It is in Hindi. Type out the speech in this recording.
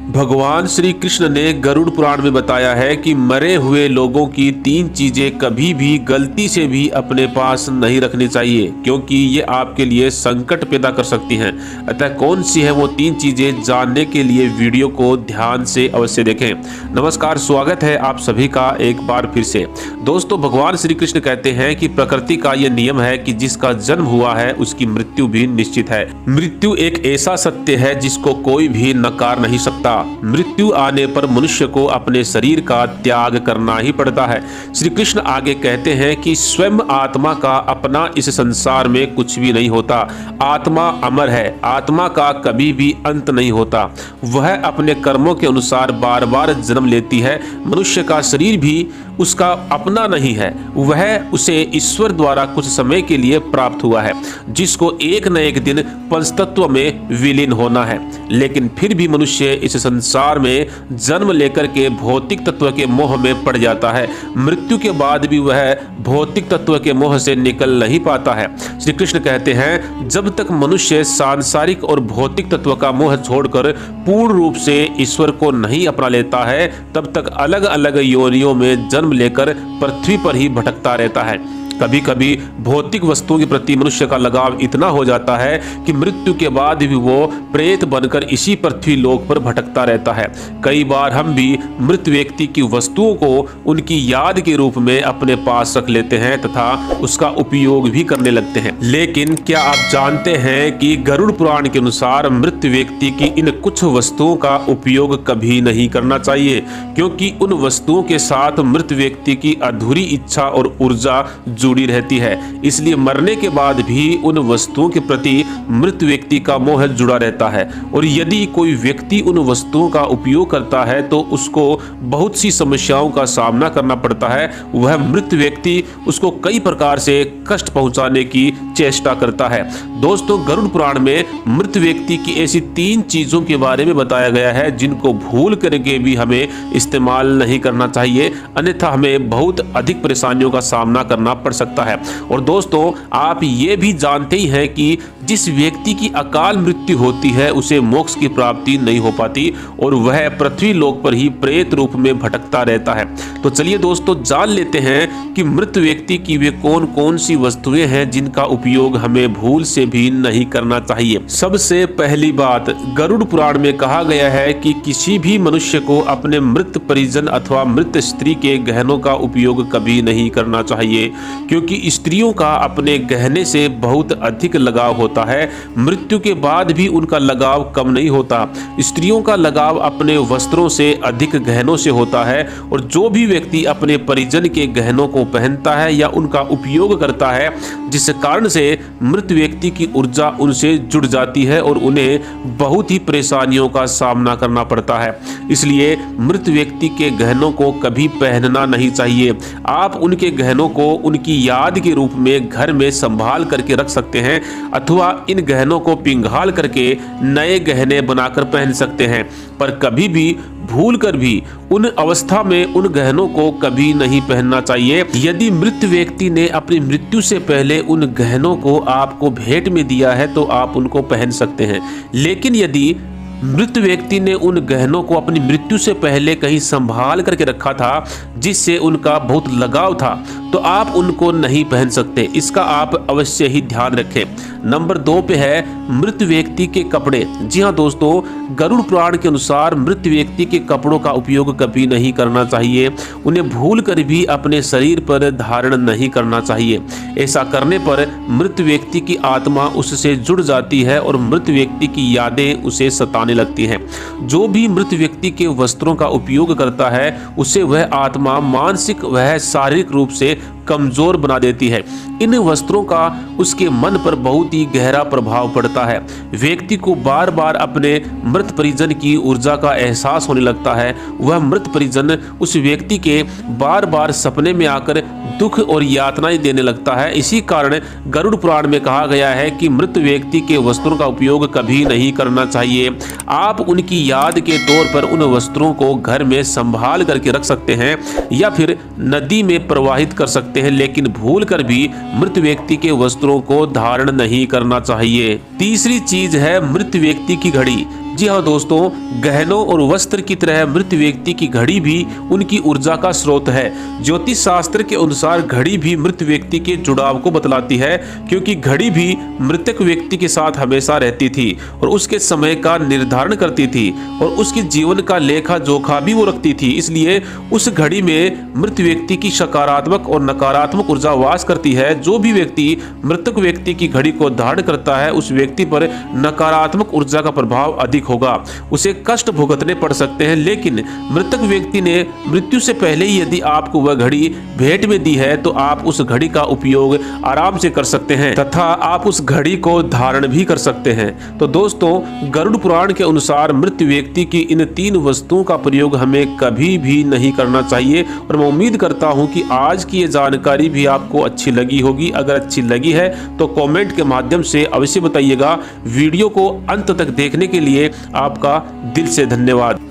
भगवान श्री कृष्ण ने गरुड़ पुराण में बताया है कि मरे हुए लोगों की 3 चीजें कभी भी गलती से भी अपने पास नहीं रखनी चाहिए, क्योंकि ये आपके लिए संकट पैदा कर सकती हैं। अतः कौन सी है वो 3 चीजें, जानने के लिए वीडियो को ध्यान से अवश्य देखें। नमस्कार, स्वागत है आप सभी का एक बार फिर से। दोस्तों, भगवान श्री कृष्ण कहते हैं कि प्रकृति का यह नियम है कि जिसका जन्म हुआ है उसकी मृत्यु भी निश्चित है। मृत्यु एक ऐसा सत्य है जिसको कोई भी नकार नहीं सकता। मृत्यु आने पर मनुष्य को अपने शरीर का त्याग करना ही पड़ता है। श्री कृष्ण आगे कहते हैं कि स्वयं आत्मा का अपना इस संसार में कुछ भी नहीं होता। आत्मा अमर है, आत्मा का कभी भी अंत नहीं होता। वह अपने कर्मों के अनुसार बार बार जन्म लेती है। मनुष्य का शरीर भी उसका अपना नहीं है, वह उसे ईश्वर द्वारा कुछ समय के लिए प्राप्त हुआ है, जिसको एक न एक दिन पंचतत्व में विलीन होना है। लेकिन फिर भी मनुष्य इस संसार में जन्म लेकर के भौतिक तत्व के मोह में पड़ जाता है। मृत्यु के बाद भी वह भौतिक तत्व के मोह से निकल नहीं पाता है। श्री कृष्ण कहते हैं, जब तक मनुष्य सांसारिक और भौतिक तत्व का मोह छोड़कर पूर्ण रूप से ईश्वर को नहीं अपना लेता है, तब तक अलग अलग योनियों में जन्म लेकर पृथ्वी पर ही भटकता रहता है। कभी कभी भौतिक वस्तुओं के प्रति मनुष्य का लगाव इतना हो जाता है कि मृत्यु के बाद भी वो प्रेत बनकर इसी पृथ्वी लोक पर भटकता रहता है। कई बार हम भी मृत व्यक्ति की वस्तुओं को उनकी याद के रूप में अपने पास रख लेते हैं तथा उसका उपयोग भी करने लगते हैं। लेकिन क्या आप जानते हैं कि गरुड़ पुराण के अनुसार मृत व्यक्ति की इन कुछ वस्तुओं का उपयोग कभी नहीं करना चाहिए, क्योंकि उन वस्तुओं के साथ मृत व्यक्ति की अधूरी इच्छा और ऊर्जा जुड़ी रहती है। इसलिए मरने के बाद भी उन वस्तुओं के प्रति मृत व्यक्ति का मोह जुड़ा रहता है। और यदि कोई व्यक्ति उन वस्तुओं का उपयोग करता है तो उसको बहुत सी समस्याओं का सामना करना पड़ता है। वह मृत व्यक्ति उसको कई प्रकार से कष्ट पहुंचाने की चेष्टा करता है। दोस्तों, गरुड़ पुराण में मृत व्यक्ति की ऐसी 3 चीजों के बारे में बताया गया है जिनको भूल करके भी हमें इस्तेमाल नहीं करना चाहिए, अन्यथा हमें बहुत अधिक परेशानियों का सामना करना पड़ सकता है। और दोस्तों, आप ये भी जानते ही हैं कि जिस व्यक्ति की अकाल मृत्यु होती है उसे मोक्ष की प्राप्ति नहीं हो पाती और वह पृथ्वी लोक पर ही प्रेत रूप में भटकता रहता है। तो चलिए दोस्तों, जान लेते हैं कि मृत व्यक्ति की वे कौन कौन सी वस्तुएं हैं जिनका उपयोग हमें भूल से भी नहीं करना चाहिए। सबसे पहली बात, गरुड़ पुराण में कहा गया है कि किसी भी मनुष्य को अपने मृत परिजन अथवा मृत स्त्री के गहनों का उपयोग कभी नहीं करना चाहिए, क्योंकि स्त्रियों का अपने गहने से बहुत अधिक लगाव होता है। मृत्यु के बाद भी उनका लगाव कम नहीं होता। स्त्रियों का लगाव अपने वस्त्रों से अधिक गहनों से होता है। और जो भी व्यक्ति अपने परिजन के गहनों को पहनता है या उनका उपयोग करता है, जिस कारण से मृत व्यक्ति की ऊर्जा उनसे जुड़ जाती है और उन्हें बहुत ही परेशानियों का सामना करना पड़ता है। इसलिए मृत व्यक्ति के गहनों को कभी पहनना नहीं चाहिए। आप उनके गहनों को उनकी याद के रूप में घर में संभाल करके रख सकते हैं, अथवा इन गहनों को पिंघाल करके नए गहने बनाकर पहन सकते हैं। पर कभी भी भूल कर भी उन अवस्था में उन गहनों को कभी नहीं पहनना चाहिए। यदि मृत व्यक्ति ने अपनी मृत्यु से पहले उन गहनों को आपको भेंट में दिया है तो आप उनको पहन सकते हैं। लेकिन यदि मृत व्यक्ति ने उन गहनों को अपनी मृत्यु से पहले कहीं संभाल करके रखा था, जिससे उनका बहुत लगाव था, तो आप उनको नहीं पहन सकते। इसका आप अवश्य ही ध्यान रखें। नंबर 2 पे है मृत व्यक्ति के कपड़े। जी हाँ दोस्तों, गरुड़ पुराण के अनुसार मृत व्यक्ति के कपड़ों का उपयोग कभी नहीं करना चाहिए। उन्हें भूल कर भी अपने शरीर पर धारण नहीं करना चाहिए। ऐसा करने पर मृत व्यक्ति की आत्मा उससे जुड़ जाती है और मृत व्यक्ति की यादें उसे सताने लगती हैं। जो भी मृत व्यक्ति के वस्त्रों का उपयोग करता है उसे वह आत्मा मानसिक व शारीरिक रूप से कमजोर बना देती है। इन वस्त्रों का उसके मन पर बहुत ही गहरा प्रभाव पड़ता है। व्यक्ति को बार बार अपने मृत परिजन की ऊर्जा का एहसास होने लगता है। वह मृत परिजन उस व्यक्ति के बार बार सपने में आकर दुख और यातनाएं देने लगता है। इसी कारण गरुड़ पुराण में कहा गया है कि मृत व्यक्ति के वस्त्रों का उपयोग कभी नहीं करना चाहिए। आप उनकी याद के तौर पर उन वस्त्रों को घर में संभाल करके रख सकते हैं या फिर नदी में प्रवाहित कर सकते हैं, लेकिन भूल कर भी मृत व्यक्ति के वस्त्रों को धारण नहीं करना चाहिए। तीसरी चीज है मृत व्यक्ति की घड़ी। जी हाँ दोस्तों, गहनों और वस्त्र की तरह मृत व्यक्ति की घड़ी भी उनकी ऊर्जा का स्रोत है। ज्योतिष शास्त्र के अनुसार घड़ी भी मृत व्यक्ति के जुड़ाव को बतलाती है, क्योंकि घड़ी भी मृतक व्यक्ति के साथ हमेशा रहती थी और उसके समय का निर्धारण करती थी और उसके जीवन का लेखा जोखा भी वो रखती थी। इसलिए उस घड़ी में मृत व्यक्ति की सकारात्मक और नकारात्मक ऊर्जा वास करती है। जो भी व्यक्ति मृतक व्यक्ति की घड़ी को धारण करता है उस व्यक्ति पर नकारात्मक ऊर्जा का प्रभाव अधिक होगा, उसे कष्ट भुगतने पड़ सकते हैं। लेकिन मृतक व्यक्ति ने मृत्यु से पहले ही यदि आपको वह घड़ी भेंट में दी है तो आप उस घड़ी का उपयोग आराम से कर सकते हैं तथा आप उस घड़ी को धारण भी कर सकते हैं। तो दोस्तों, गरुड़ पुराण के अनुसार मृत व्यक्ति की इन 3 वस्तुओं का प्रयोग हमें कभी भी नहीं करना चाहिए और मैं उम्मीद करता हूं कि आज की ये जानकारी भी आपको अच्छी लगी होगी। अगर अच्छी लगी है तो कमेंट के माध्यम से अवश्य बताइएगा। वीडियो को अंत तक देखने के लिए आपका दिल से धन्यवाद।